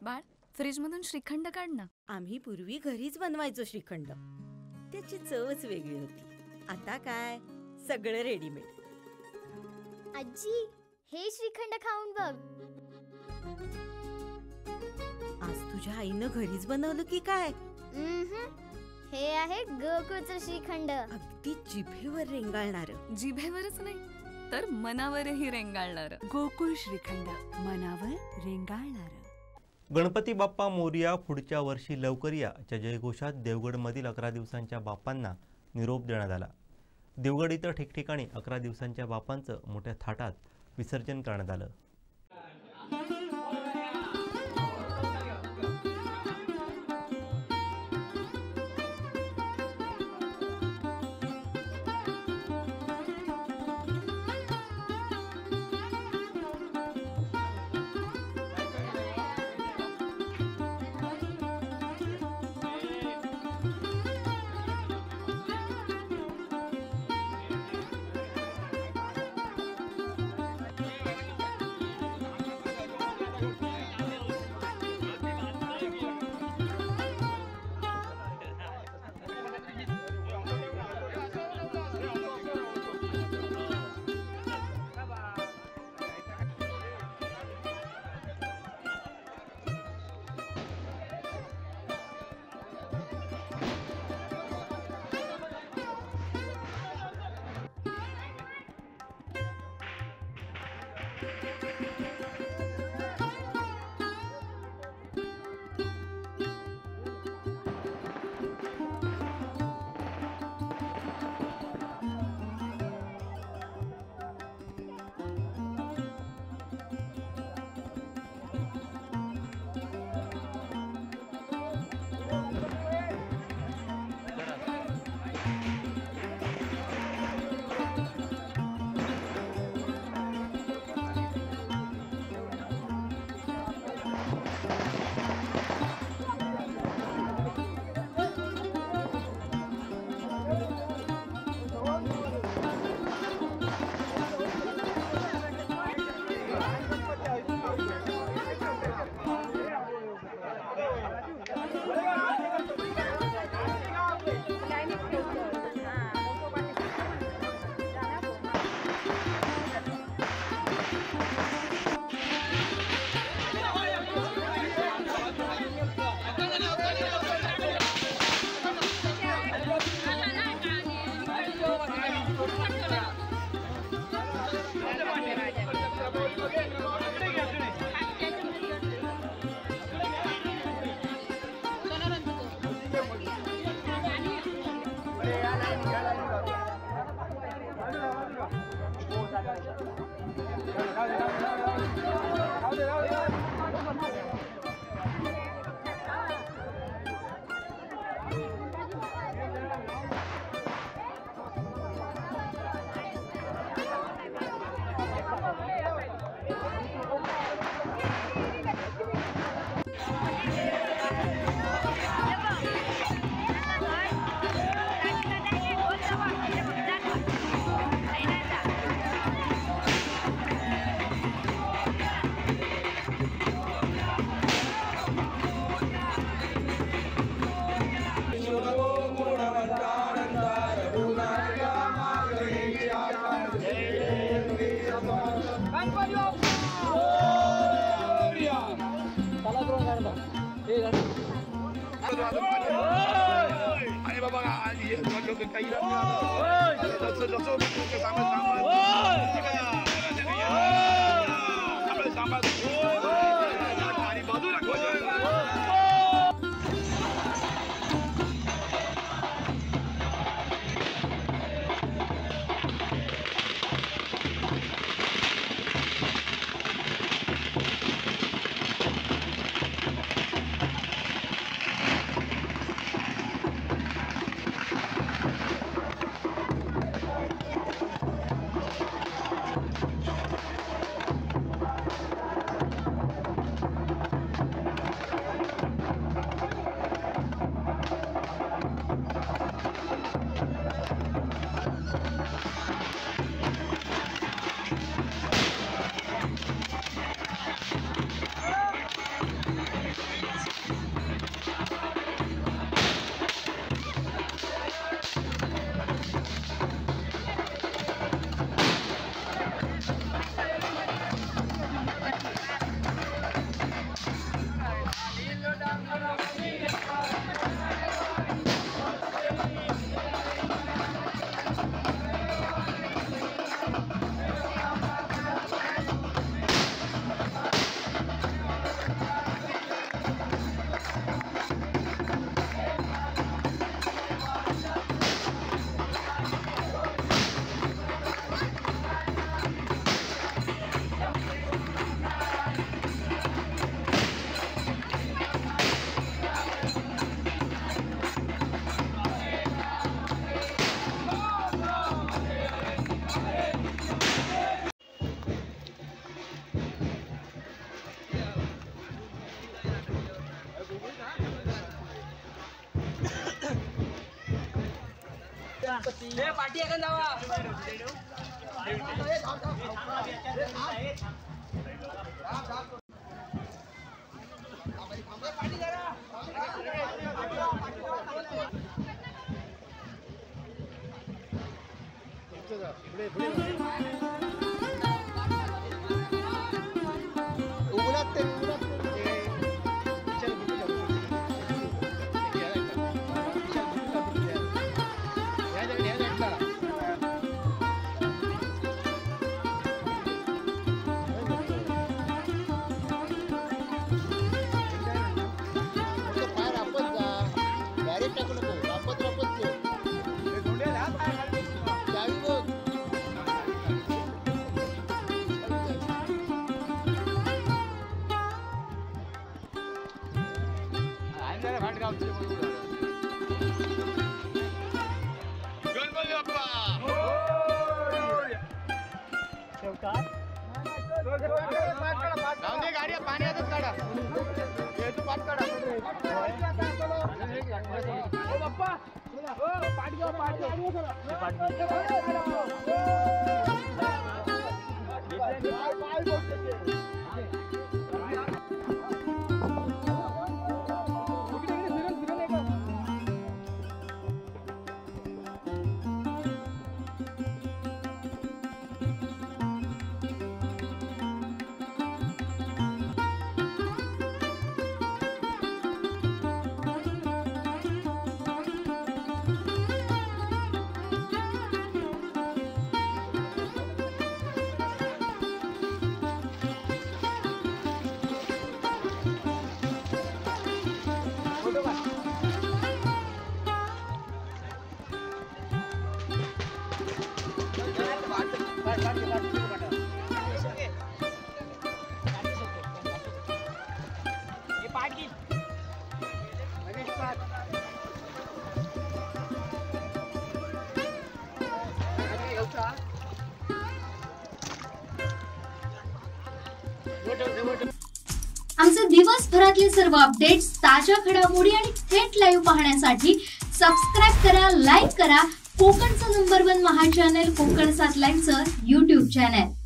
बाळ, फ्रीजमधून श्रीखंड काढ ना. आम्ही पूर्वी घरीच बनवायचो श्रीखंड. त्याची चवच वेगळी होती. आता काय सगळं रेडीमेड. आजी, हे श्रीखंड खाऊन बघ. आज तुझ्या आईनं घरीच बनवलं की काय? हे आहे गोकुळचं श्रीखंड. अगदी जिभेवर रेंगाळणार. जिभेवरच नाही तर मनावरही रेंगाळणार. गोकुळ श्रीखंड, मनावर रेंगाळणार. गणपती बाप्पा मोरया, पुढच्या वर्षी लवकर याच्या जयघोषात देवगडमधील 11 दिवसांच्या बाप्पांना निरोप देण्यात आला. देवगड इथं ठिकठिकाणी 11 दिवसांच्या बाप्पांचं मोठ्या थाटात विसर्जन करण्यात आलं. आमचे दिवसभरातले सर्व अपडेट्स, ताज्या घडामोडी आणि थेट लाईव्ह पाहण्यासाठी सबस्क्राईब करा, लाईक करा कोकणचं नंबर 1 महा चॅनल कोकण 7 लाईव्हचं YouTube चॅनल.